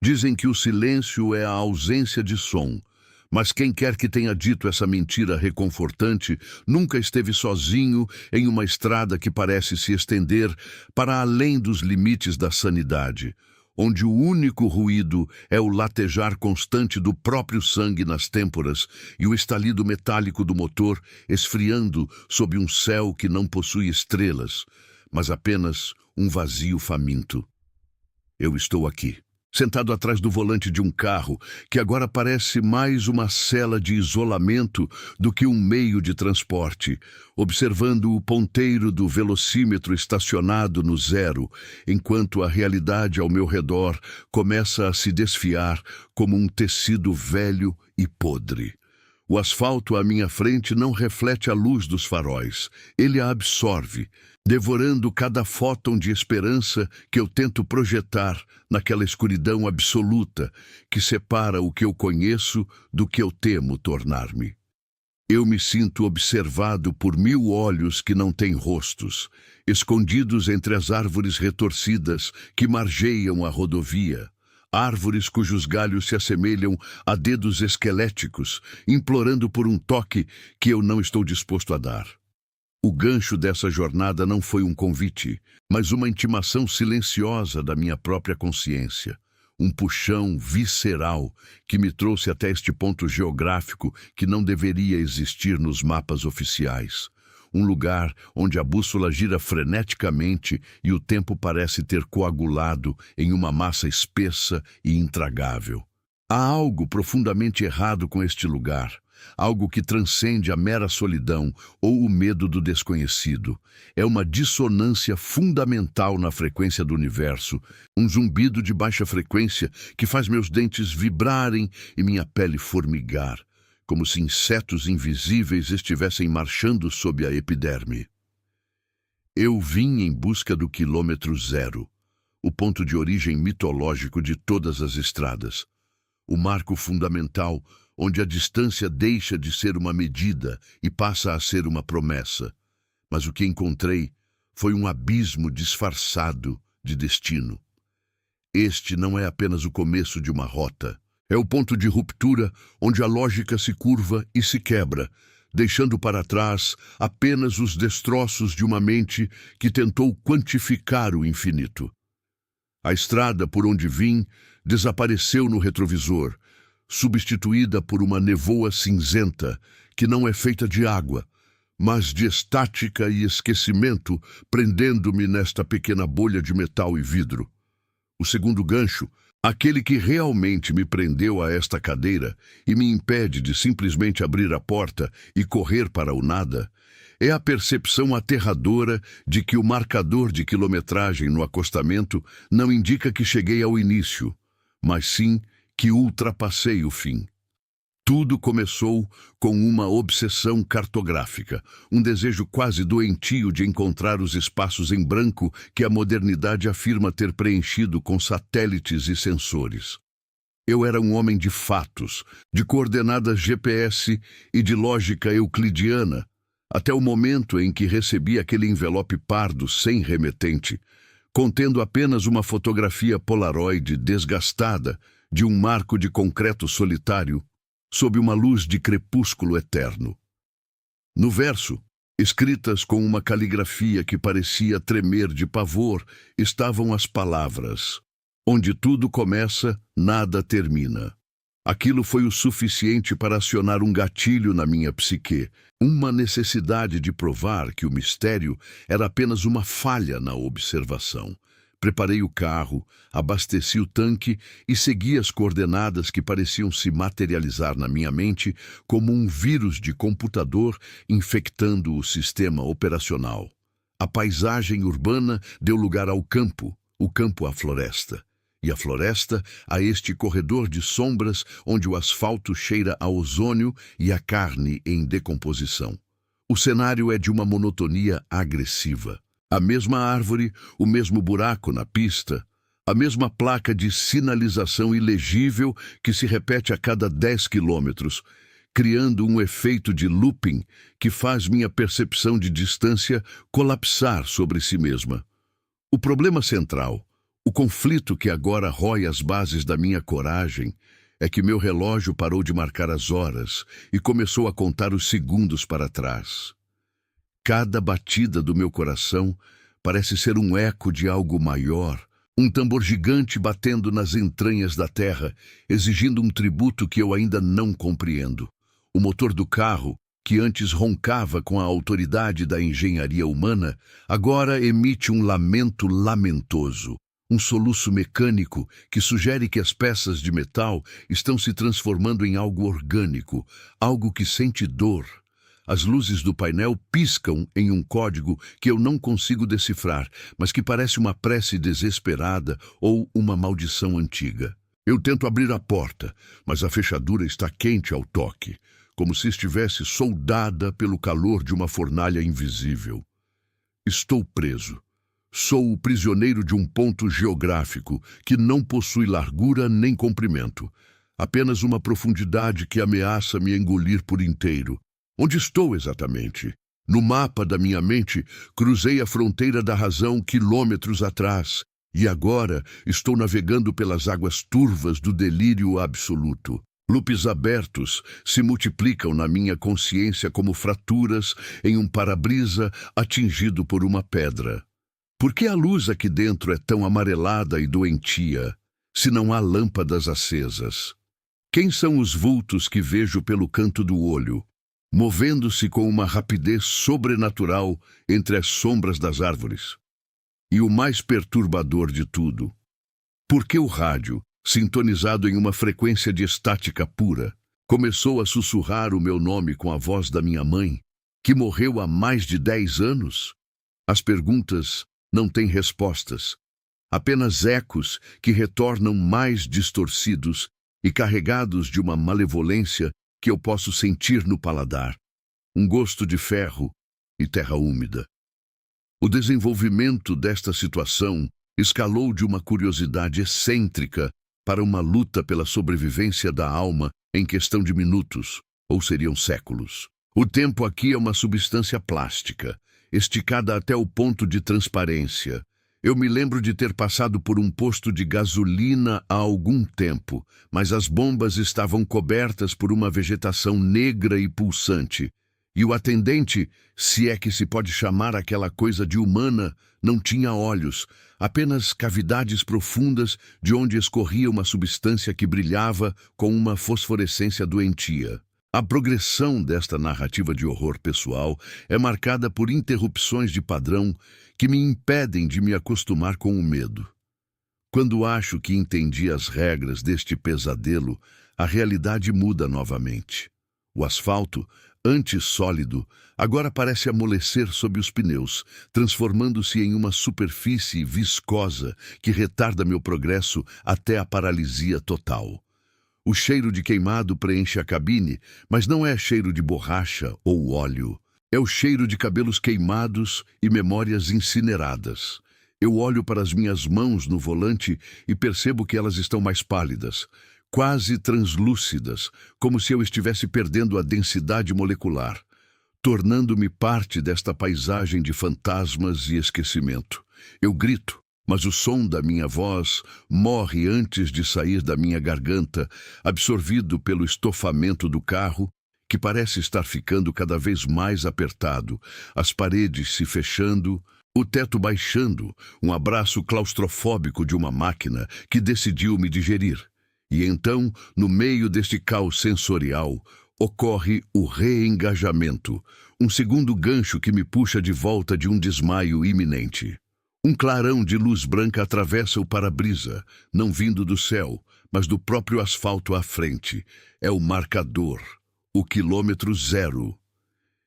Dizem que o silêncio é a ausência de som, mas quem quer que tenha dito essa mentira reconfortante nunca esteve sozinho em uma estrada que parece se estender para além dos limites da sanidade, onde o único ruído é o latejar constante do próprio sangue nas têmporas e o estalido metálico do motor esfriando sob um céu que não possui estrelas, mas apenas um vazio faminto. Eu estou aqui, sentado atrás do volante de um carro que agora parece mais uma cela de isolamento do que um meio de transporte, observando o ponteiro do velocímetro estacionado no zero, enquanto a realidade ao meu redor começa a se desfiar como um tecido velho e podre. O asfalto à minha frente não reflete a luz dos faróis, ele a absorve, devorando cada fóton de esperança que eu tento projetar naquela escuridão absoluta que separa o que eu conheço do que eu temo tornar-me. Eu me sinto observado por 1000 olhos que não têm rostos, escondidos entre as árvores retorcidas que margeiam a rodovia. Árvores cujos galhos se assemelham a dedos esqueléticos, implorando por um toque que eu não estou disposto a dar. O gancho dessa jornada não foi um convite, mas uma intimação silenciosa da minha própria consciência. Um puxão visceral que me trouxe até este ponto geográfico que não deveria existir nos mapas oficiais. Um lugar onde a bússola gira freneticamente e o tempo parece ter coagulado em uma massa espessa e intragável. Há algo profundamente errado com este lugar, algo que transcende a mera solidão ou o medo do desconhecido. É uma dissonância fundamental na frequência do universo, um zumbido de baixa frequência que faz meus dentes vibrarem e minha pele formigar, como se insetos invisíveis estivessem marchando sob a epiderme. Eu vim em busca do quilômetro zero, o ponto de origem mitológico de todas as estradas, o marco fundamental onde a distância deixa de ser uma medida e passa a ser uma promessa. Mas o que encontrei foi um abismo disfarçado de destino. Este não é apenas o começo de uma rota. É o ponto de ruptura onde a lógica se curva e se quebra, deixando para trás apenas os destroços de uma mente que tentou quantificar o infinito. A estrada por onde vim desapareceu no retrovisor, substituída por uma névoa cinzenta que não é feita de água, mas de estática e esquecimento, prendendo-me nesta pequena bolha de metal e vidro. O segundo gancho, aquele que realmente me prendeu a esta cadeira e me impede de simplesmente abrir a porta e correr para o nada, é a percepção aterradora de que o marcador de quilometragem no acostamento não indica que cheguei ao início, mas sim que ultrapassei o fim. Tudo começou com uma obsessão cartográfica, um desejo quase doentio de encontrar os espaços em branco que a modernidade afirma ter preenchido com satélites e sensores. Eu era um homem de fatos, de coordenadas GPS e de lógica euclidiana, até o momento em que recebi aquele envelope pardo sem remetente, contendo apenas uma fotografia Polaroid desgastada de um marco de concreto solitário sob uma luz de crepúsculo eterno. No verso, escritas com uma caligrafia que parecia tremer de pavor, estavam as palavras: "Onde tudo começa, nada termina." Aquilo foi o suficiente para acionar um gatilho na minha psique, uma necessidade de provar que o mistério era apenas uma falha na observação. Preparei o carro, abasteci o tanque e segui as coordenadas que pareciam se materializar na minha mente como um vírus de computador infectando o sistema operacional. A paisagem urbana deu lugar ao campo, o campo à floresta, e a floresta a este corredor de sombras onde o asfalto cheira a ozônio e a carne em decomposição. O cenário é de uma monotonia agressiva. A mesma árvore, o mesmo buraco na pista, a mesma placa de sinalização ilegível que se repete a cada 10 quilômetros, criando um efeito de looping que faz minha percepção de distância colapsar sobre si mesma. O problema central, O conflito que agora rói as bases da minha coragem é que meu relógio parou de marcar as horas e começou a contar os segundos para trás. Cada batida do meu coração parece ser um eco de algo maior, um tambor gigante batendo nas entranhas da terra, exigindo um tributo que eu ainda não compreendo. O motor do carro, que antes roncava com a autoridade da engenharia humana, agora emite um lamento lamentoso. Um soluço mecânico que sugere que as peças de metal estão se transformando em algo orgânico, algo que sente dor. As luzes do painel piscam em um código que eu não consigo decifrar, mas que parece uma prece desesperada ou uma maldição antiga. Eu tento abrir a porta, mas a fechadura está quente ao toque, como se estivesse soldada pelo calor de uma fornalha invisível. Estou preso. Sou o prisioneiro de um ponto geográfico que não possui largura nem comprimento, apenas uma profundidade que ameaça me engolir por inteiro. Onde estou exatamente? No mapa da minha mente, cruzei a fronteira da razão quilômetros atrás, e agora estou navegando pelas águas turvas do delírio absoluto. Loops abertos se multiplicam na minha consciência como fraturas em um para-brisa atingido por uma pedra. Por que a luz aqui dentro é tão amarelada e doentia, se não há lâmpadas acesas? Quem são os vultos que vejo pelo canto do olho, movendo-se com uma rapidez sobrenatural entre as sombras das árvores? E o mais perturbador de tudo, por que o rádio, sintonizado em uma frequência de estática pura, começou a sussurrar o meu nome com a voz da minha mãe, que morreu há mais de 10 anos? As perguntas não têm respostas, apenas ecos que retornam mais distorcidos e carregados de uma malevolência que eu posso sentir no paladar, um gosto de ferro e terra úmida. O desenvolvimento desta situação escalou de uma curiosidade excêntrica para uma luta pela sobrevivência da alma em questão de minutos, ou seriam séculos. O tempo aqui é uma substância plástica, esticada até o ponto de transparência. Eu me lembro de ter passado por um posto de gasolina há algum tempo, mas as bombas estavam cobertas por uma vegetação negra e pulsante, e o atendente, se é que se pode chamar aquela coisa de humana, não tinha olhos, apenas cavidades profundas de onde escorria uma substância que brilhava com uma fosforescência doentia. A progressão desta narrativa de horror pessoal é marcada por interrupções de padrão que me impedem de me acostumar com o medo. Quando acho que entendi as regras deste pesadelo, a realidade muda novamente. O asfalto, antes sólido, agora parece amolecer sob os pneus, transformando-se em uma superfície viscosa que retarda meu progresso até a paralisia total. O cheiro de queimado preenche a cabine, mas não é cheiro de borracha ou óleo. É o cheiro de cabelos queimados e memórias incineradas. Eu olho para as minhas mãos no volante e percebo que elas estão mais pálidas, quase translúcidas, como se eu estivesse perdendo a densidade molecular, tornando-me parte desta paisagem de fantasmas e esquecimento. Eu grito, mas o som da minha voz morre antes de sair da minha garganta, absorvido pelo estofamento do carro, que parece estar ficando cada vez mais apertado, as paredes se fechando, o teto baixando, um abraço claustrofóbico de uma máquina que decidiu me digerir. E então, no meio deste caos sensorial, ocorre o reengajamento, um segundo gancho que me puxa de volta de um desmaio iminente. Um clarão de luz branca atravessa o para-brisa, não vindo do céu, mas do próprio asfalto à frente. É o marcador, o quilômetro zero.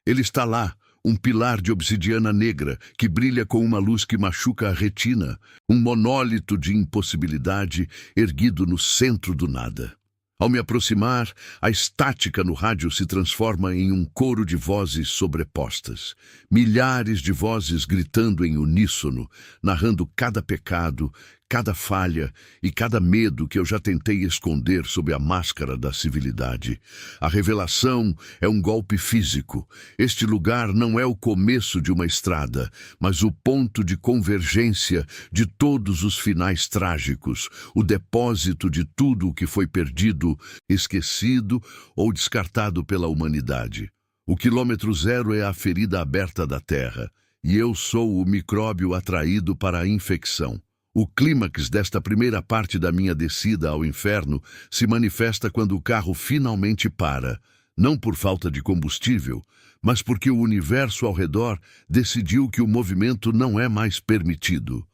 Ele está lá, um pilar de obsidiana negra que brilha com uma luz que machuca a retina, um monólito de impossibilidade erguido no centro do nada. Ao me aproximar, a estática no rádio se transforma em um coro de vozes sobrepostas. Milhares de vozes gritando em uníssono, narrando cada pecado, cada falha e cada medo que eu já tentei esconder sob a máscara da civilidade. A revelação é um golpe físico. Este lugar não é o começo de uma estrada, mas o ponto de convergência de todos os finais trágicos, o depósito de tudo o que foi perdido, esquecido ou descartado pela humanidade. O quilômetro zero é a ferida aberta da Terra, e eu sou o micróbio atraído para a infecção. O clímax desta primeira parte da minha descida ao inferno se manifesta quando o carro finalmente para, não por falta de combustível, mas porque o universo ao redor decidiu que o movimento não é mais permitido.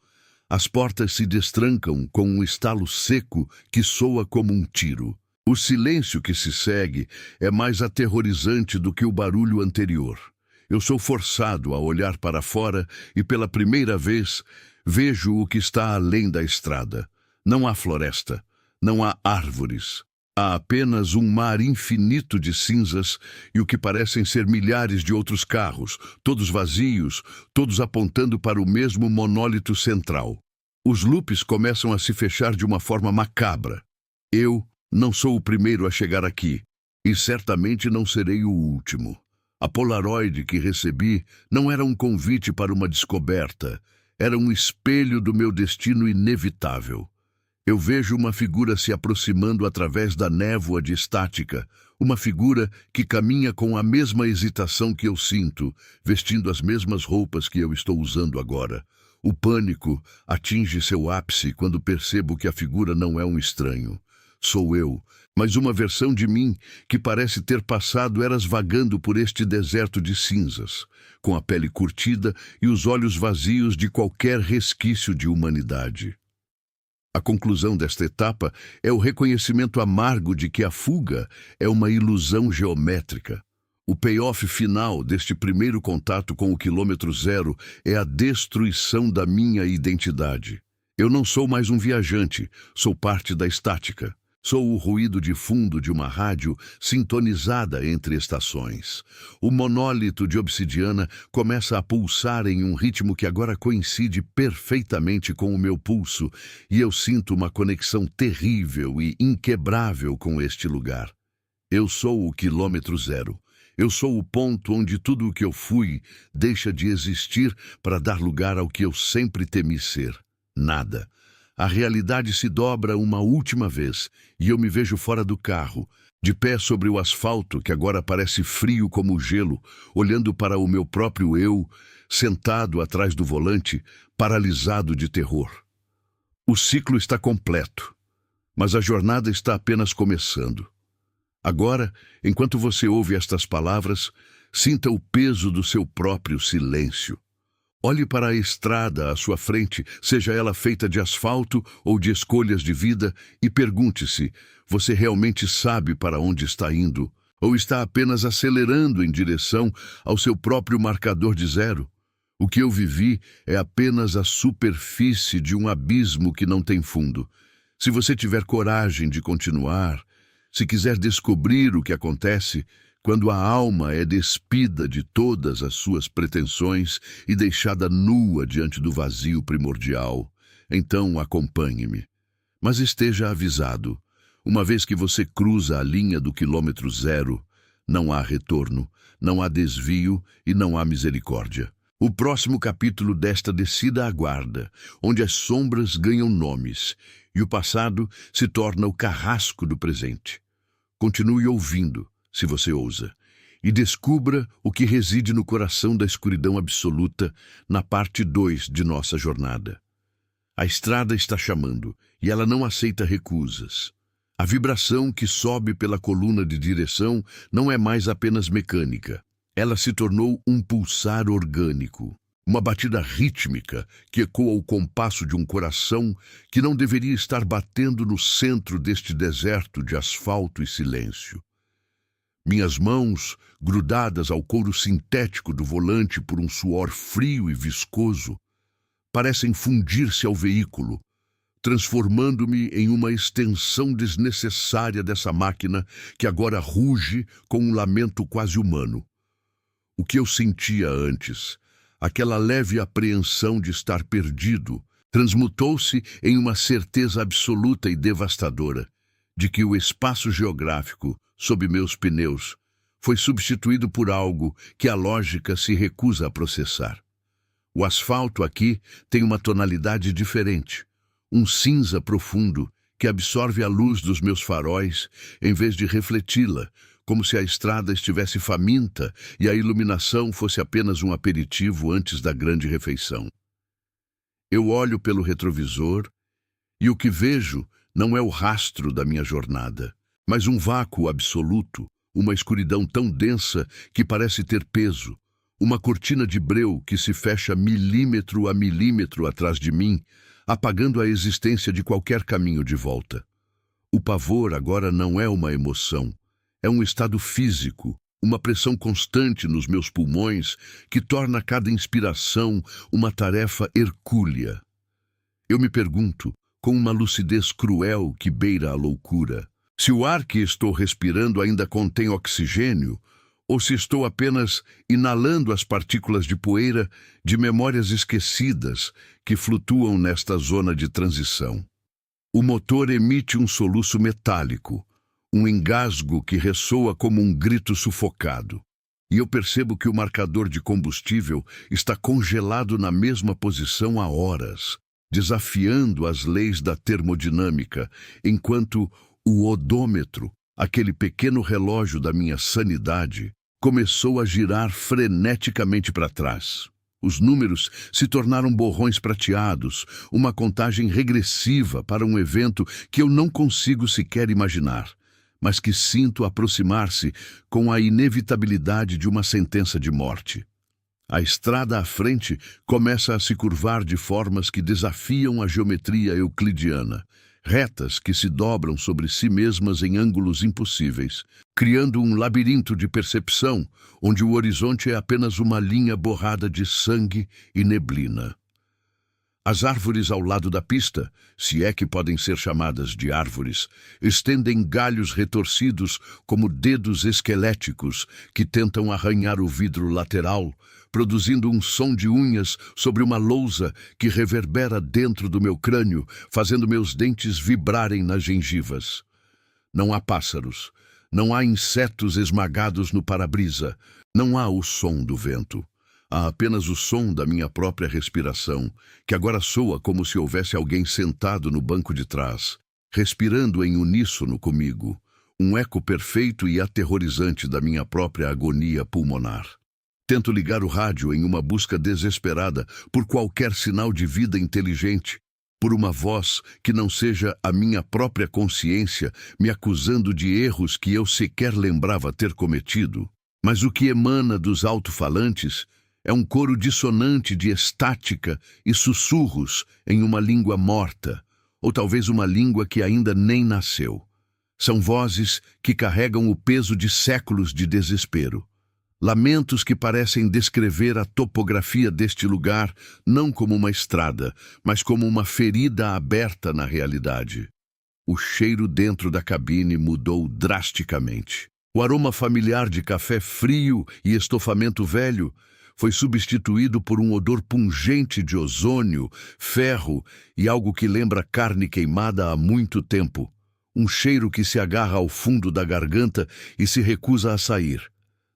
As portas se destrancam com um estalo seco que soa como um tiro. O silêncio que se segue é mais aterrorizante do que o barulho anterior. Eu sou forçado a olhar para fora e, pela primeira vez, vejo o que está além da estrada. Não há floresta, não há árvores. Há apenas um mar infinito de cinzas e o que parecem ser milhares de outros carros, todos vazios, todos apontando para o mesmo monólito central. Os loopes começam a se fechar de uma forma macabra. Eu não sou o primeiro a chegar aqui, e certamente não serei o último. A Polaroid que recebi não era um convite para uma descoberta, era um espelho do meu destino inevitável. Eu vejo uma figura se aproximando através da névoa de estática, uma figura que caminha com a mesma hesitação que eu sinto, vestindo as mesmas roupas que eu estou usando agora. O pânico atinge seu ápice quando percebo que a figura não é um estranho. Sou eu, mas uma versão de mim que parece ter passado eras vagando por este deserto de cinzas, com a pele curtida e os olhos vazios de qualquer resquício de humanidade. A conclusão desta etapa é o reconhecimento amargo de que a fuga é uma ilusão geométrica. O payoff final deste primeiro contato com o quilômetro zero é a destruição da minha identidade. Eu não sou mais um viajante, sou parte da estática. Sou o ruído de fundo de uma rádio sintonizada entre estações. O monólito de obsidiana começa a pulsar em um ritmo que agora coincide perfeitamente com o meu pulso, e eu sinto uma conexão terrível e inquebrável com este lugar. Eu sou o quilômetro zero. Eu sou o ponto onde tudo o que eu fui deixa de existir para dar lugar ao que eu sempre temi ser: nada. A realidade se dobra uma última vez e eu me vejo fora do carro, de pé sobre o asfalto que agora parece frio como gelo, olhando para o meu próprio eu, sentado atrás do volante, paralisado de terror. O ciclo está completo, mas a jornada está apenas começando. Agora, enquanto você ouve estas palavras, sinta o peso do seu próprio silêncio. Olhe para a estrada à sua frente, seja ela feita de asfalto ou de escolhas de vida, e pergunte-se: você realmente sabe para onde está indo? Ou está apenas acelerando em direção ao seu próprio marcador de zero? O que eu vivi é apenas a superfície de um abismo que não tem fundo. Se você tiver coragem de continuar, se quiser descobrir o que acontece quando a alma é despida de todas as suas pretensões e deixada nua diante do vazio primordial, então acompanhe-me. Mas esteja avisado, uma vez que você cruza a linha do quilômetro zero, não há retorno, não há desvio e não há misericórdia. O próximo capítulo desta descida aguarda, onde as sombras ganham nomes e o passado se torna o carrasco do presente. Continue ouvindo, se você ousa, e descubra o que reside no coração da escuridão absoluta na parte 2 de nossa jornada. A estrada está chamando, e ela não aceita recusas. A vibração que sobe pela coluna de direção não é mais apenas mecânica. Ela se tornou um pulsar orgânico, uma batida rítmica que ecoa o compasso de um coração que não deveria estar batendo no centro deste deserto de asfalto e silêncio. Minhas mãos, grudadas ao couro sintético do volante por um suor frio e viscoso, parecem fundir-se ao veículo, transformando-me em uma extensão desnecessária dessa máquina que agora ruge com um lamento quase humano. O que eu sentia antes, aquela leve apreensão de estar perdido, transmutou-se em uma certeza absoluta e devastadora de que o espaço geográfico sob meus pneus foi substituído por algo que a lógica se recusa a processar. O asfalto aqui tem uma tonalidade diferente, um cinza profundo que absorve a luz dos meus faróis em vez de refleti-la, como se a estrada estivesse faminta e a iluminação fosse apenas um aperitivo antes da grande refeição. Eu olho pelo retrovisor e o que vejo não é o rastro da minha jornada, mas um vácuo absoluto, uma escuridão tão densa que parece ter peso, uma cortina de breu que se fecha milímetro a milímetro atrás de mim, apagando a existência de qualquer caminho de volta. O pavor agora não é uma emoção, é um estado físico, uma pressão constante nos meus pulmões que torna cada inspiração uma tarefa hercúlea. Eu me pergunto, com uma lucidez cruel que beira a loucura, se o ar que estou respirando ainda contém oxigênio, ou se estou apenas inalando as partículas de poeira de memórias esquecidas que flutuam nesta zona de transição. O motor emite um soluço metálico, um engasgo que ressoa como um grito sufocado. E eu percebo que o marcador de combustível está congelado na mesma posição há horas, desafiando as leis da termodinâmica, enquanto o odômetro, aquele pequeno relógio da minha sanidade, começou a girar freneticamente para trás. Os números se tornaram borrões prateados, uma contagem regressiva para um evento que eu não consigo sequer imaginar, mas que sinto aproximar-se com a inevitabilidade de uma sentença de morte. A estrada à frente começa a se curvar de formas que desafiam a geometria euclidiana, retas que se dobram sobre si mesmas em ângulos impossíveis, criando um labirinto de percepção, onde o horizonte é apenas uma linha borrada de sangue e neblina. As árvores ao lado da pista, se é que podem ser chamadas de árvores, estendem galhos retorcidos como dedos esqueléticos que tentam arranhar o vidro lateral, produzindo um som de unhas sobre uma lousa que reverbera dentro do meu crânio, fazendo meus dentes vibrarem nas gengivas. Não há pássaros, não há insetos esmagados no para-brisa, não há o som do vento. Há apenas o som da minha própria respiração, que agora soa como se houvesse alguém sentado no banco de trás, respirando em uníssono comigo, um eco perfeito e aterrorizante da minha própria agonia pulmonar. Tento ligar o rádio em uma busca desesperada por qualquer sinal de vida inteligente, por uma voz que não seja a minha própria consciência me acusando de erros que eu sequer lembrava ter cometido. Mas o que emana dos alto-falantes é um coro dissonante de estática e sussurros em uma língua morta, ou talvez uma língua que ainda nem nasceu. São vozes que carregam o peso de séculos de desespero. Lamentos que parecem descrever a topografia deste lugar não como uma estrada, mas como uma ferida aberta na realidade. O cheiro dentro da cabine mudou drasticamente. O aroma familiar de café frio e estofamento velho foi substituído por um odor pungente de ozônio, ferro e algo que lembra carne queimada há muito tempo. Um cheiro que se agarra ao fundo da garganta e se recusa a sair.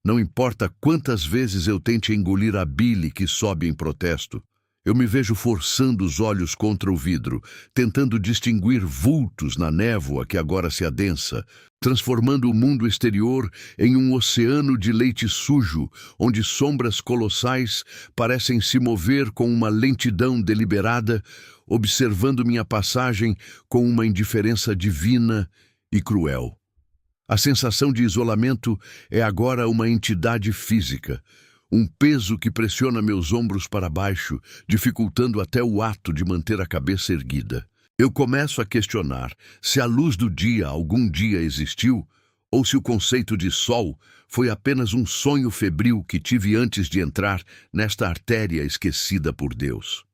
Não importa quantas vezes eu tente engolir a bile que sobe em protesto, eu me vejo forçando os olhos contra o vidro, tentando distinguir vultos na névoa que agora se adensa, transformando o mundo exterior em um oceano de leite sujo, onde sombras colossais parecem se mover com uma lentidão deliberada, observando minha passagem com uma indiferença divina e cruel. A sensação de isolamento é agora uma entidade física, um peso que pressiona meus ombros para baixo, dificultando até o ato de manter a cabeça erguida. Eu começo a questionar se a luz do dia algum dia existiu, ou se o conceito de sol foi apenas um sonho febril que tive antes de entrar nesta artéria esquecida por Deus.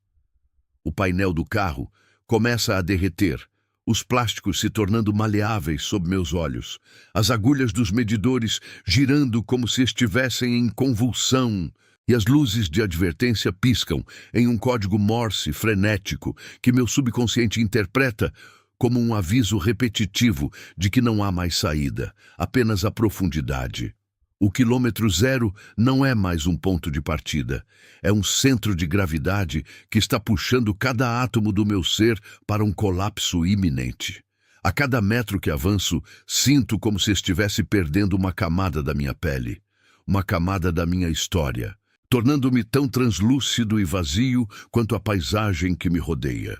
O painel do carro começa a derreter, os plásticos se tornando maleáveis sob meus olhos, as agulhas dos medidores girando como se estivessem em convulsão, E as luzes de advertência piscam em um código Morse frenético que meu subconsciente interpreta como um aviso repetitivo de que não há mais saída, apenas a profundidade. O quilômetro zero não é mais um ponto de partida, é um centro de gravidade que está puxando cada átomo do meu ser para um colapso iminente. A cada metro que avanço, sinto como se estivesse perdendo uma camada da minha pele, uma camada da minha história, tornando-me tão translúcido e vazio quanto a paisagem que me rodeia.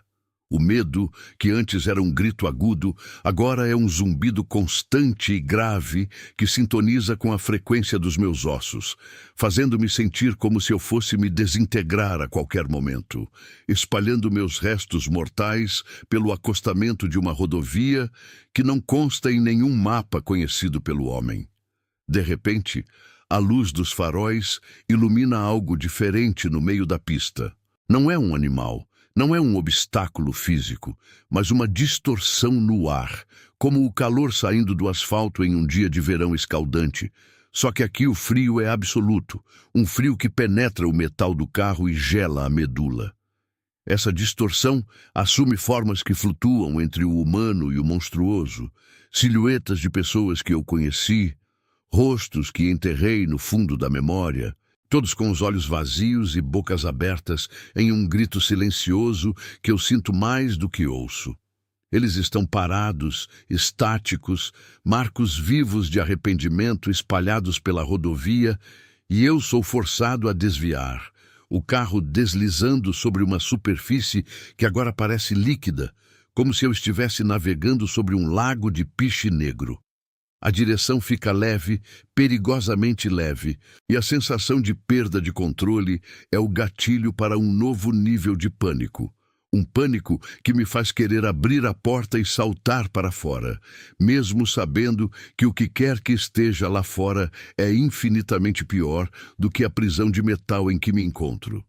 O medo, que antes era um grito agudo, agora é um zumbido constante e grave que sintoniza com a frequência dos meus ossos, fazendo-me sentir como se eu fosse me desintegrar a qualquer momento, espalhando meus restos mortais pelo acostamento de uma rodovia que não consta em nenhum mapa conhecido pelo homem. De repente, a luz dos faróis ilumina algo diferente no meio da pista. Não é um animal. Não é um obstáculo físico, mas uma distorção no ar, como o calor saindo do asfalto em um dia de verão escaldante. Só que aqui o frio é absoluto, um frio que penetra o metal do carro e gela a medula. Essa distorção assume formas que flutuam entre o humano e o monstruoso, silhuetas de pessoas que eu conheci, rostos que enterrei no fundo da memória, todos com os olhos vazios e bocas abertas em um grito silencioso que eu sinto mais do que ouço. Eles estão parados, estáticos, marcos vivos de arrependimento espalhados pela rodovia, e eu sou forçado a desviar, o carro deslizando sobre uma superfície que agora parece líquida, como se eu estivesse navegando sobre um lago de piche negro. A direção fica leve, perigosamente leve, e a sensação de perda de controle é o gatilho para um novo nível de pânico. Um pânico que me faz querer abrir a porta e saltar para fora, mesmo sabendo que o que quer que esteja lá fora é infinitamente pior do que a prisão de metal em que me encontro.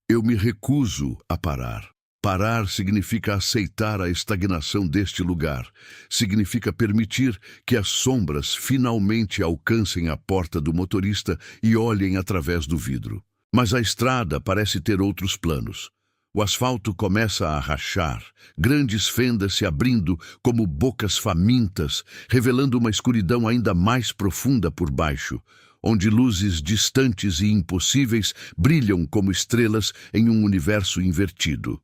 Eu me recuso a parar. Parar significa aceitar a estagnação deste lugar. Significa permitir que as sombras finalmente alcancem a porta do motorista e olhem através do vidro. Mas a estrada parece ter outros planos. O asfalto começa a rachar, grandes fendas se abrindo como bocas famintas, revelando uma escuridão ainda mais profunda por baixo, onde luzes distantes e impossíveis brilham como estrelas em um universo invertido.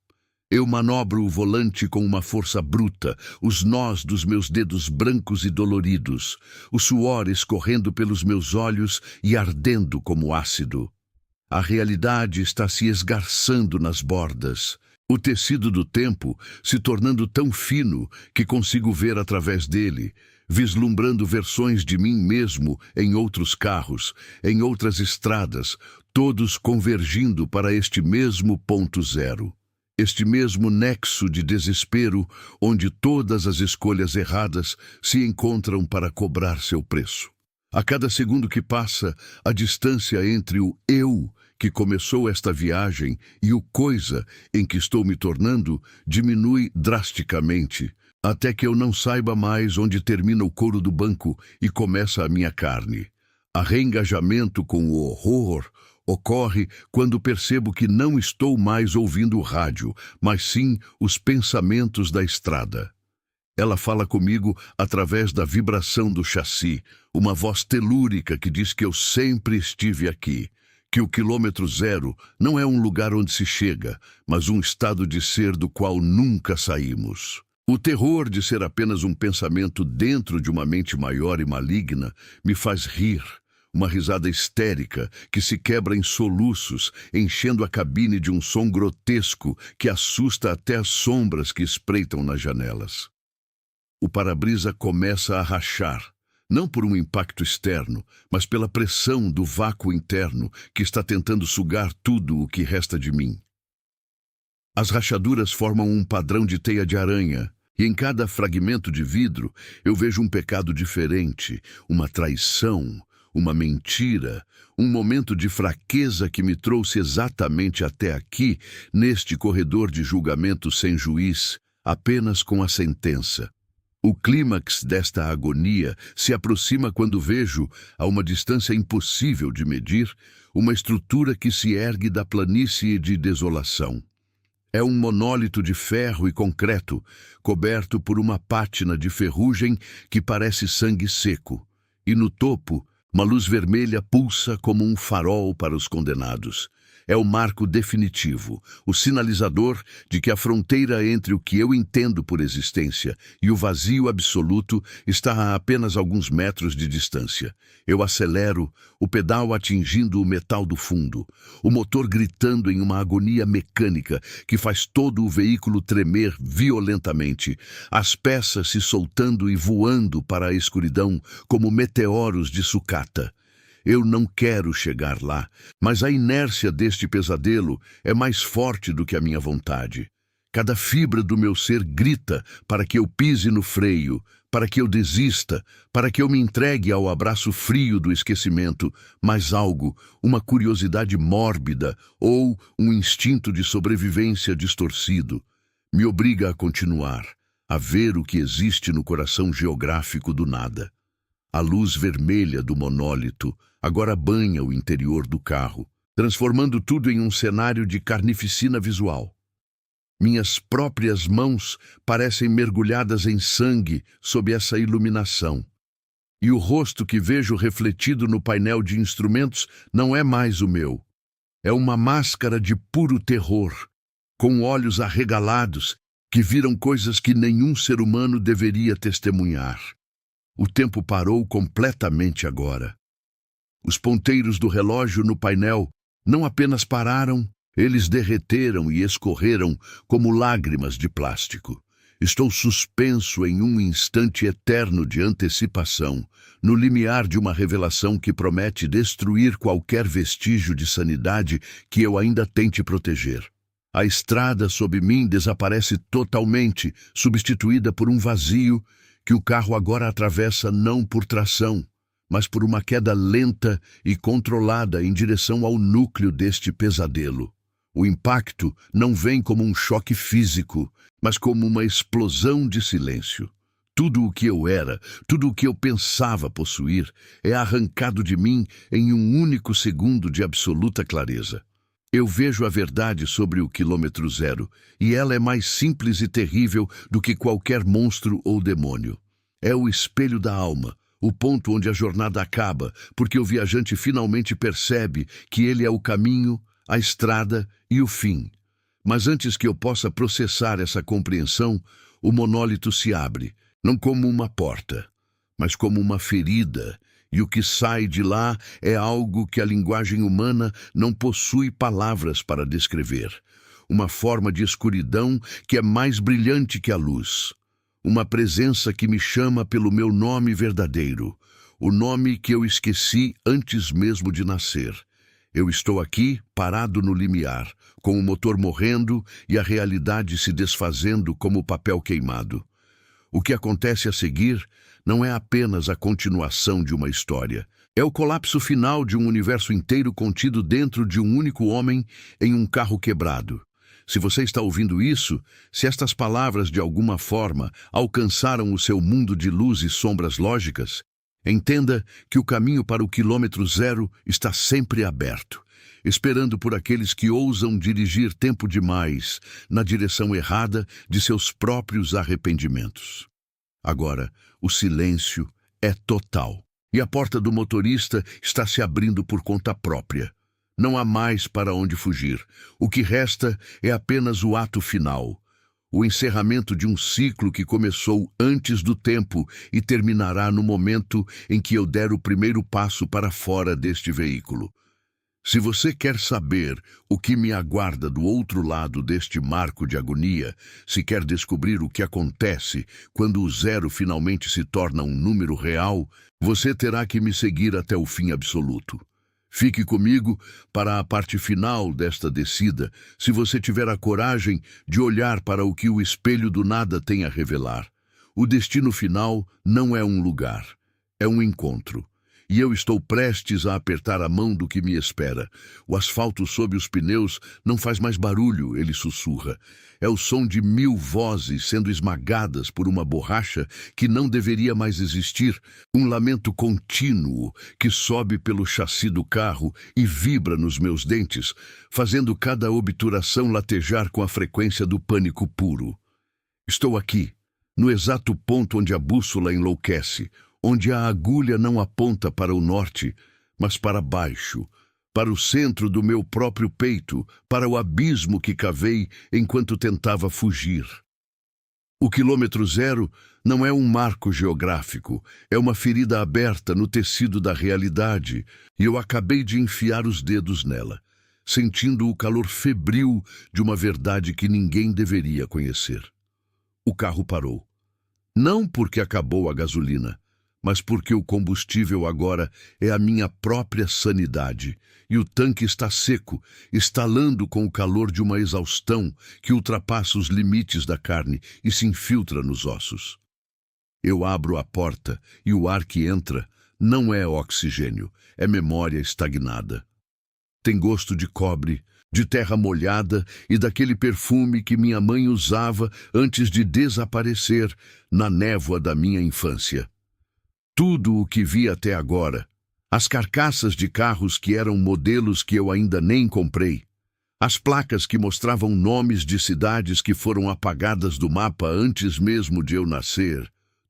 Eu manobro o volante com uma força bruta, os nós dos meus dedos brancos e doloridos, o suor escorrendo pelos meus olhos e ardendo como ácido. A realidade está se esgarçando nas bordas, o tecido do tempo se tornando tão fino que consigo ver através dele, vislumbrando versões de mim mesmo em outros carros, em outras estradas, todos convergindo para este mesmo ponto zero. Este mesmo nexo de desespero, onde todas as escolhas erradas se encontram para cobrar seu preço. A cada segundo que passa, a distância entre o eu que começou esta viagem e o coisa em que estou me tornando diminui drasticamente, até que eu não saiba mais onde termina o couro do banco e começa a minha carne. A reengajamento com o horror ocorre quando percebo que não estou mais ouvindo o rádio, mas sim os pensamentos da estrada. Ela fala comigo através da vibração do chassi, uma voz telúrica que diz que eu sempre estive aqui, que o quilômetro zero não é um lugar onde se chega, mas um estado de ser do qual nunca saímos. O terror de ser apenas um pensamento dentro de uma mente maior e maligna me faz rir. Uma risada histérica que se quebra em soluços, enchendo a cabine de um som grotesco que assusta até as sombras que espreitam nas janelas. O para-brisa começa a rachar, não por um impacto externo, mas pela pressão do vácuo interno que está tentando sugar tudo o que resta de mim. As rachaduras formam um padrão de teia de aranha, e em cada fragmento de vidro eu vejo um pecado diferente, uma traição, uma mentira, um momento de fraqueza que me trouxe exatamente até aqui, neste corredor de julgamento sem juiz, apenas com a sentença. O clímax desta agonia se aproxima quando vejo, a uma distância impossível de medir, uma estrutura que se ergue da planície de desolação. É um monólito de ferro e concreto, coberto por uma pátina de ferrugem que parece sangue seco. E no topo, uma luz vermelha pulsa como um farol para os condenados. É o marco definitivo, o sinalizador de que a fronteira entre o que eu entendo por existência e o vazio absoluto está a apenas alguns metros de distância. Eu acelero, o pedal atingindo o metal do fundo, o motor gritando em uma agonia mecânica que faz todo o veículo tremer violentamente, as peças se soltando e voando para a escuridão como meteoros de sucata. Eu não quero chegar lá, mas a inércia deste pesadelo é mais forte do que a minha vontade. Cada fibra do meu ser grita para que eu pise no freio, para que eu desista, para que eu me entregue ao abraço frio do esquecimento, mas algo, uma curiosidade mórbida ou um instinto de sobrevivência distorcido, me obriga a continuar, a ver o que existe no coração geográfico do nada. A luz vermelha do monólito agora banha o interior do carro, transformando tudo em um cenário de carnificina visual. Minhas próprias mãos parecem mergulhadas em sangue sob essa iluminação. E o rosto que vejo refletido no painel de instrumentos não é mais o meu. É uma máscara de puro terror, com olhos arregalados que viram coisas que nenhum ser humano deveria testemunhar. O tempo parou completamente agora. Os ponteiros do relógio no painel não apenas pararam, eles derreteram e escorreram como lágrimas de plástico. Estou suspenso em um instante eterno de antecipação, no limiar de uma revelação que promete destruir qualquer vestígio de sanidade que eu ainda tente proteger. A estrada sob mim desaparece totalmente, substituída por um vazio que o carro agora atravessa não por tração, mas por uma queda lenta e controlada em direção ao núcleo deste pesadelo. O impacto não vem como um choque físico, mas como uma explosão de silêncio. Tudo o que eu era, tudo o que eu pensava possuir, é arrancado de mim em um único segundo de absoluta clareza. Eu vejo a verdade sobre o quilômetro zero, e ela é mais simples e terrível do que qualquer monstro ou demônio. É o espelho da alma, o ponto onde a jornada acaba, porque o viajante finalmente percebe que ele é o caminho, a estrada e o fim. Mas antes que eu possa processar essa compreensão, o monólito se abre, não como uma porta, mas como uma ferida, e o que sai de lá é algo que a linguagem humana não possui palavras para descrever. Uma forma de escuridão que é mais brilhante que a luz. Uma presença que me chama pelo meu nome verdadeiro, o nome que eu esqueci antes mesmo de nascer. Eu estou aqui, parado no limiar, com o motor morrendo e a realidade se desfazendo como papel queimado. O que acontece a seguir não é apenas a continuação de uma história. É o colapso final de um universo inteiro contido dentro de um único homem em um carro quebrado. Se você está ouvindo isso, se estas palavras de alguma forma alcançaram o seu mundo de luz e sombras lógicas, entenda que o caminho para o quilômetro zero está sempre aberto, esperando por aqueles que ousam dirigir tempo demais na direção errada de seus próprios arrependimentos. Agora, o silêncio é total, e a porta do motorista está se abrindo por conta própria. Não há mais para onde fugir. O que resta é apenas o ato final, o encerramento de um ciclo que começou antes do tempo e terminará no momento em que eu der o primeiro passo para fora deste veículo. Se você quer saber o que me aguarda do outro lado deste marco de agonia, se quer descobrir o que acontece quando o zero finalmente se torna um número real, você terá que me seguir até o fim absoluto. Fique comigo para a parte final desta descida, se você tiver a coragem de olhar para o que o espelho do nada tem a revelar. O destino final não é um lugar, é um encontro. e eu estou prestes a apertar a mão do que me espera. O asfalto sob os pneus não faz mais barulho, ele sussurra. É o som de 1000 vozes sendo esmagadas por uma borracha que não deveria mais existir, um lamento contínuo que sobe pelo chassi do carro e vibra nos meus dentes, fazendo cada obturação latejar com a frequência do pânico puro. Estou aqui, no exato ponto onde a bússola enlouquece, onde a agulha não aponta para o norte, mas para baixo, para o centro do meu próprio peito, para o abismo que cavei enquanto tentava fugir. O quilômetro zero não é um marco geográfico, é uma ferida aberta no tecido da realidade, e eu acabei de enfiar os dedos nela, sentindo o calor febril de uma verdade que ninguém deveria conhecer. O carro parou. Não porque acabou a gasolina, mas porque o combustível agora é a minha própria sanidade, e o tanque está seco, estalando com o calor de uma exaustão que ultrapassa os limites da carne e se infiltra nos ossos. Eu abro a porta e o ar que entra não é oxigênio, é memória estagnada. Tem gosto de cobre, de terra molhada e daquele perfume que minha mãe usava antes de desaparecer na névoa da minha infância. Tudo o que vi até agora, as carcaças de carros que eram modelos que eu ainda nem comprei, as placas que mostravam nomes de cidades que foram apagadas do mapa antes mesmo de eu nascer,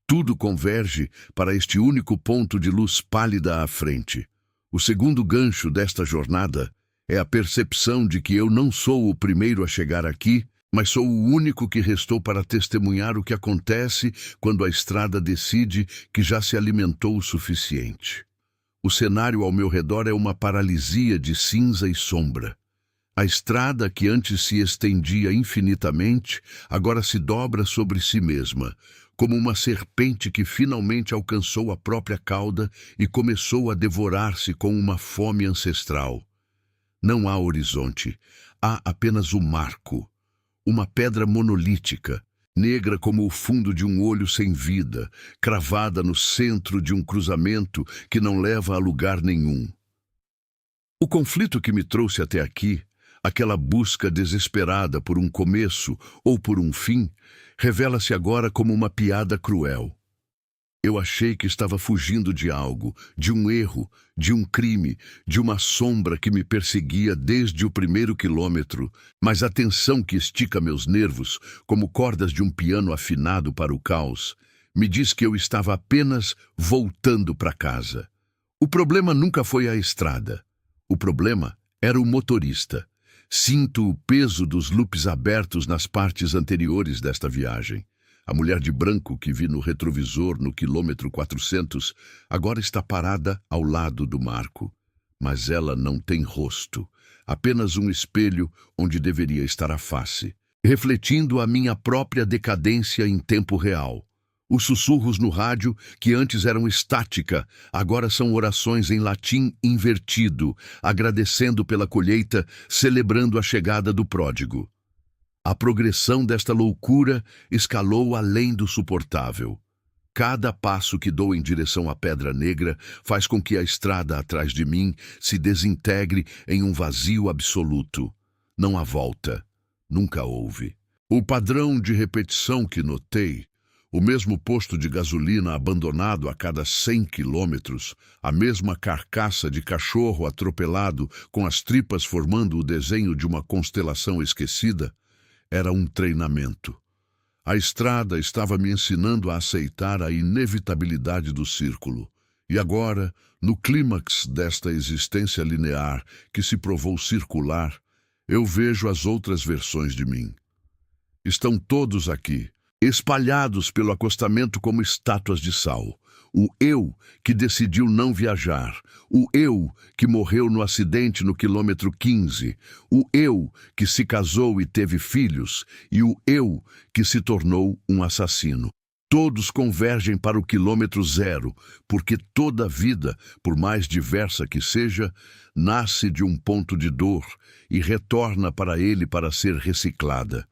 tudo converge para este único ponto de luz pálida à frente. O segundo gancho desta jornada é a percepção de que eu não sou o primeiro a chegar aqui, mas sou o único que restou para testemunhar o que acontece quando a estrada decide que já se alimentou o suficiente. O cenário ao meu redor é uma paralisia de cinza e sombra. A estrada, que antes se estendia infinitamente, agora se dobra sobre si mesma, como uma serpente que finalmente alcançou a própria cauda e começou a devorar-se com uma fome ancestral. Não há horizonte, há apenas o marco. Uma pedra monolítica, negra como o fundo de um olho sem vida, cravada no centro de um cruzamento que não leva a lugar nenhum. O conflito que me trouxe até aqui, aquela busca desesperada por um começo ou por um fim, revela-se agora como uma piada cruel. Eu achei que estava fugindo de algo, de um erro, de um crime, de uma sombra que me perseguia desde o primeiro quilômetro, mas a tensão que estica meus nervos, como cordas de um piano afinado para o caos, me diz que eu estava apenas voltando para casa. O problema nunca foi a estrada. O problema era o motorista. Sinto o peso dos loops abertos nas partes anteriores desta viagem. A mulher de branco que vi no retrovisor no quilômetro 400 agora está parada ao lado do marco. Mas ela não tem rosto, apenas um espelho onde deveria estar a face, refletindo a minha própria decadência em tempo real. Os sussurros no rádio, que antes eram estática, agora são orações em latim invertido, agradecendo pela colheita, celebrando a chegada do pródigo. A progressão desta loucura escalou além do suportável. Cada passo que dou em direção à Pedra Negra faz com que a estrada atrás de mim se desintegre em um vazio absoluto. Não há volta. Nunca houve. O padrão de repetição que notei, o mesmo posto de gasolina abandonado a cada 100 quilômetros, a mesma carcaça de cachorro atropelado com as tripas formando o desenho de uma constelação esquecida, era um treinamento. A estrada estava me ensinando a aceitar a inevitabilidade do círculo. E agora, no clímax desta existência linear que se provou circular, eu vejo as outras versões de mim. Estão todos aqui, espalhados pelo acostamento como estátuas de sal. O eu que decidiu não viajar, o eu que morreu no acidente no quilômetro 15, o eu que se casou e teve filhos, e o eu que se tornou um assassino. Todos convergem para o quilômetro zero, porque toda vida, por mais diversa que seja, nasce de um ponto de dor e retorna para ele para ser reciclada.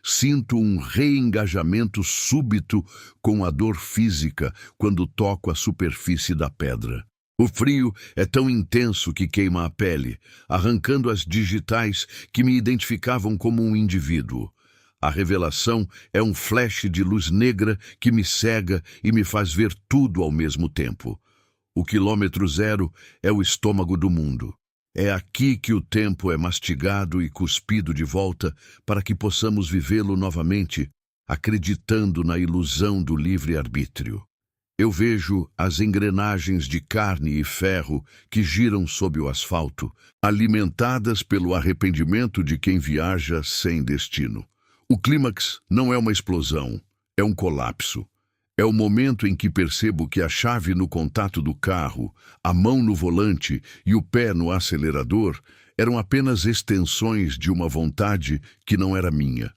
Sinto um reengajamento súbito com a dor física quando toco a superfície da pedra. O frio é tão intenso que queima a pele, arrancando as digitais que me identificavam como um indivíduo. A revelação é um flash de luz negra que me cega e me faz ver tudo ao mesmo tempo. O quilômetro zero é o estômago do mundo. É aqui que o tempo é mastigado e cuspido de volta para que possamos vivê-lo novamente, acreditando na ilusão do livre-arbítrio. Eu vejo as engrenagens de carne e ferro que giram sob o asfalto, alimentadas pelo arrependimento de quem viaja sem destino. O clímax não é uma explosão, é um colapso. É o momento em que percebo que a chave no contato do carro, a mão no volante e o pé no acelerador eram apenas extensões de uma vontade que não era minha.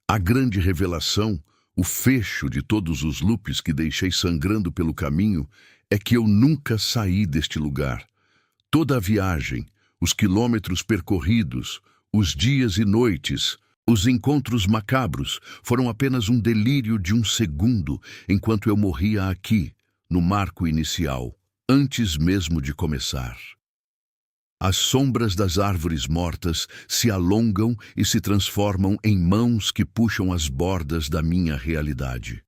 A grande revelação, o fecho de todos os loops que deixei sangrando pelo caminho, é que eu nunca saí deste lugar. Toda a viagem, os quilômetros percorridos, os dias e noites, os encontros macabros foram apenas um delírio de um segundo enquanto eu morria aqui, no marco inicial, antes mesmo de começar. As sombras das árvores mortas se alongam e se transformam em mãos que puxam as bordas da minha realidade.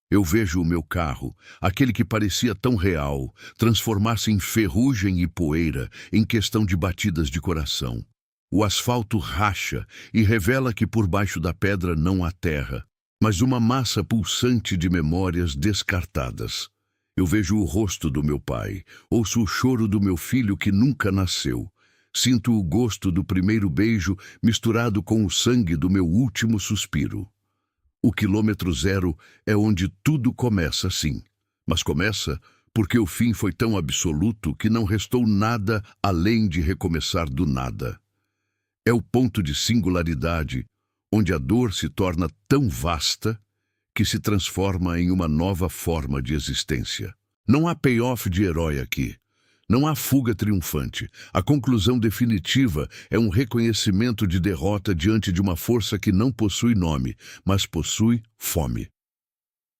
Eu vejo o meu carro, aquele que parecia tão real, transformar-se em ferrugem e poeira em questão de batidas de coração. O asfalto racha e revela que por baixo da pedra não há terra, mas uma massa pulsante de memórias descartadas. Eu vejo o rosto do meu pai, ouço o choro do meu filho que nunca nasceu. Sinto o gosto do primeiro beijo misturado com o sangue do meu último suspiro. O quilômetro zero é onde tudo começa, sim. Mas começa porque o fim foi tão absoluto que não restou nada além de recomeçar do nada. É o ponto de singularidade, onde a dor se torna tão vasta que se transforma em uma nova forma de existência. Não há payoff de herói aqui. Não há fuga triunfante. A conclusão definitiva é um reconhecimento de derrota diante de uma força que não possui nome, mas possui fome.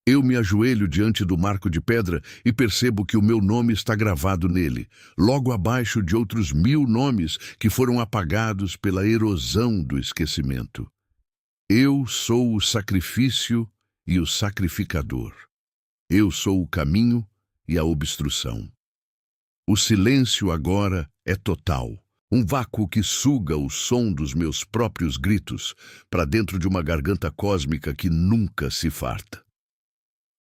Eu me ajoelho diante do marco de pedra e percebo que o meu nome está gravado nele, logo abaixo de outros 1000 nomes que foram apagados pela erosão do esquecimento. Eu sou o sacrifício e o sacrificador. Eu sou o caminho e a obstrução. O silêncio agora é total, um vácuo que suga o som dos meus próprios gritos para dentro de uma garganta cósmica que nunca se farta.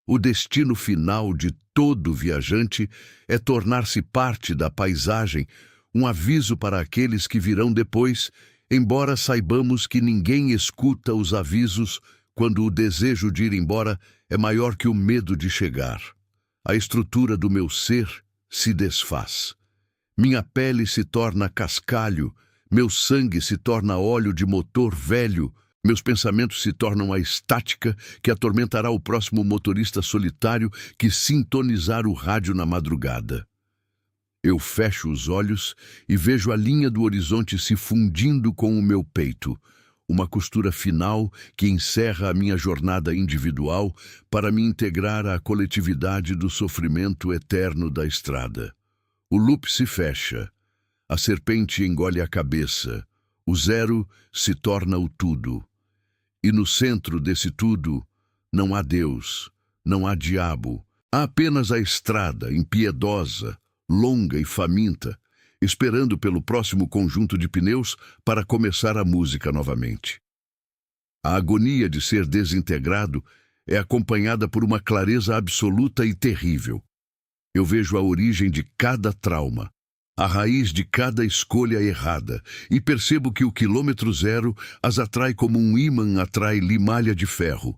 O destino final de todo viajante é tornar-se parte da paisagem, um aviso para aqueles que virão depois, embora saibamos que ninguém escuta os avisos quando o desejo de ir embora é maior que o medo de chegar. A estrutura do meu ser se desfaz. Minha pele se torna cascalho, meu sangue se torna óleo de motor velho, meus pensamentos se tornam a estática que atormentará o próximo motorista solitário que sintonizar o rádio na madrugada. Eu fecho os olhos e vejo a linha do horizonte se fundindo com o meu peito, uma costura final que encerra a minha jornada individual para me integrar à coletividade do sofrimento eterno da estrada. O loop se fecha, a serpente engole a cabeça, o zero se torna o tudo. E no centro desse tudo não há Deus, não há diabo, há apenas a estrada impiedosa, longa e faminta, esperando pelo próximo conjunto de pneus para começar a música novamente. A agonia de ser desintegrado é acompanhada por uma clareza absoluta e terrível. Eu vejo a origem de cada trauma, a raiz de cada escolha errada, e percebo que o quilômetro zero as atrai como um ímã atrai limalha de ferro.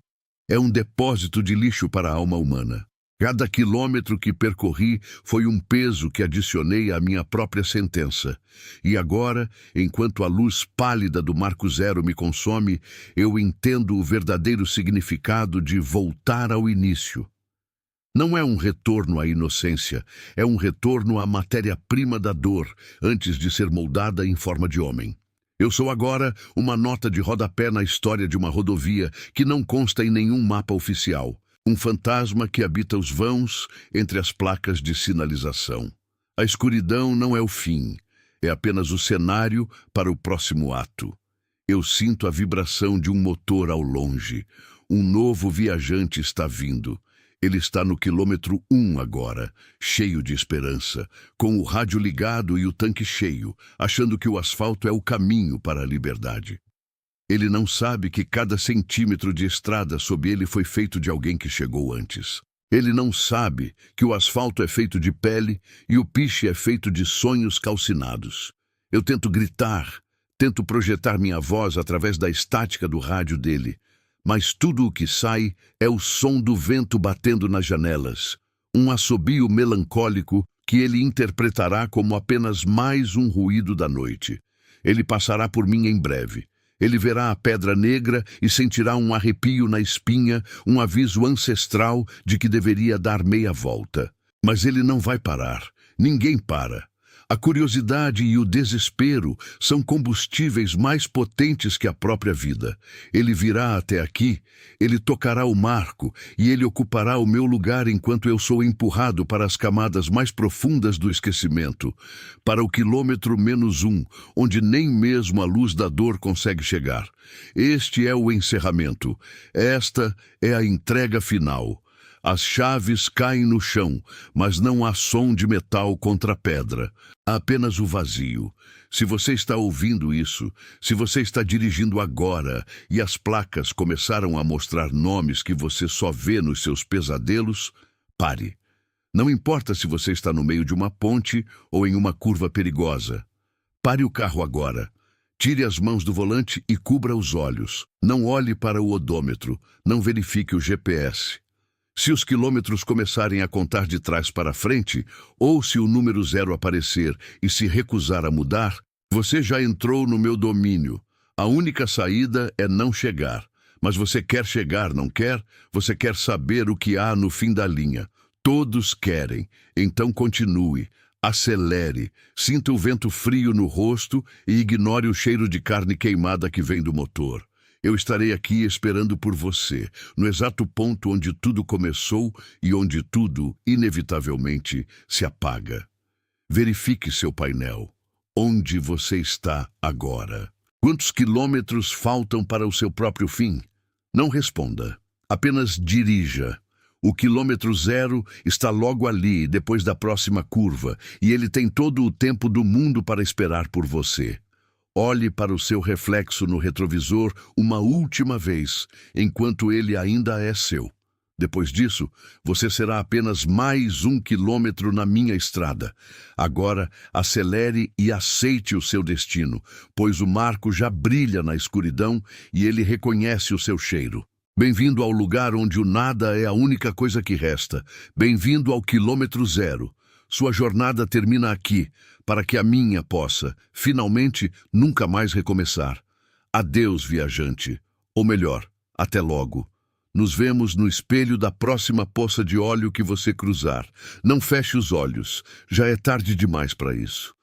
É um depósito de lixo para a alma humana. Cada quilômetro que percorri foi um peso que adicionei à minha própria sentença. E agora, enquanto a luz pálida do marco zero me consome, eu entendo o verdadeiro significado de voltar ao início. Não é um retorno à inocência, é um retorno à matéria-prima da dor, antes de ser moldada em forma de homem. Eu sou agora uma nota de rodapé na história de uma rodovia que não consta em nenhum mapa oficial. Um fantasma que habita os vãos entre as placas de sinalização. A escuridão não é o fim, é apenas o cenário para o próximo ato. Eu sinto a vibração de um motor ao longe. Um novo viajante está vindo. Ele está no quilômetro 1 agora, cheio de esperança, com o rádio ligado e o tanque cheio, achando que o asfalto é o caminho para a liberdade. Ele não sabe que cada centímetro de estrada sob ele foi feito de alguém que chegou antes. Ele não sabe que o asfalto é feito de pele e o piche é feito de sonhos calcinados. Eu tento gritar, tento projetar minha voz através da estática do rádio dele, mas tudo o que sai é o som do vento batendo nas janelas, um assobio melancólico que ele interpretará como apenas mais um ruído da noite. Ele passará por mim em breve. Ele verá a pedra negra e sentirá um arrepio na espinha, um aviso ancestral de que deveria dar meia volta. Mas ele não vai parar. Ninguém para. A curiosidade e o desespero são combustíveis mais potentes que a própria vida. Ele virá até aqui, ele tocará o marco e ele ocupará o meu lugar enquanto eu sou empurrado para as camadas mais profundas do esquecimento, para o quilômetro -1, onde nem mesmo a luz da dor consegue chegar. Este é o encerramento. Esta é a entrega final. As chaves caem no chão, mas não há som de metal contra a pedra. Há apenas o vazio. Se você está ouvindo isso, se você está dirigindo agora e as placas começaram a mostrar nomes que você só vê nos seus pesadelos, pare. Não importa se você está no meio de uma ponte ou em uma curva perigosa. Pare o carro agora. Tire as mãos do volante e cubra os olhos. Não olhe para o odômetro. Não verifique o GPS. Se os quilômetros começarem a contar de trás para frente, ou se o número 0 aparecer e se recusar a mudar, você já entrou no meu domínio. A única saída é não chegar. Mas você quer chegar, não quer? Você quer saber o que há no fim da linha. Todos querem. Então continue. Acelere. Sinta o vento frio no rosto e ignore o cheiro de carne queimada que vem do motor. Eu estarei aqui esperando por você, no exato ponto onde tudo começou e onde tudo, inevitavelmente, se apaga. Verifique seu painel. Onde você está agora? Quantos quilômetros faltam para o seu próprio fim? Não responda. Apenas dirija. O quilômetro 0 está logo ali, depois da próxima curva, e ele tem todo o tempo do mundo para esperar por você. Olhe para o seu reflexo no retrovisor uma última vez, enquanto ele ainda é seu. Depois disso, você será apenas mais um quilômetro na minha estrada. Agora, acelere e aceite o seu destino, pois o marco já brilha na escuridão e ele reconhece o seu cheiro. Bem-vindo ao lugar onde o nada é a única coisa que resta. Bem-vindo ao quilômetro 0. Sua jornada termina aqui, para que a minha possa, finalmente, nunca mais recomeçar. Adeus, viajante. Ou melhor, até logo. Nos vemos no espelho da próxima poça de óleo que você cruzar. Não feche os olhos. Já é tarde demais para isso.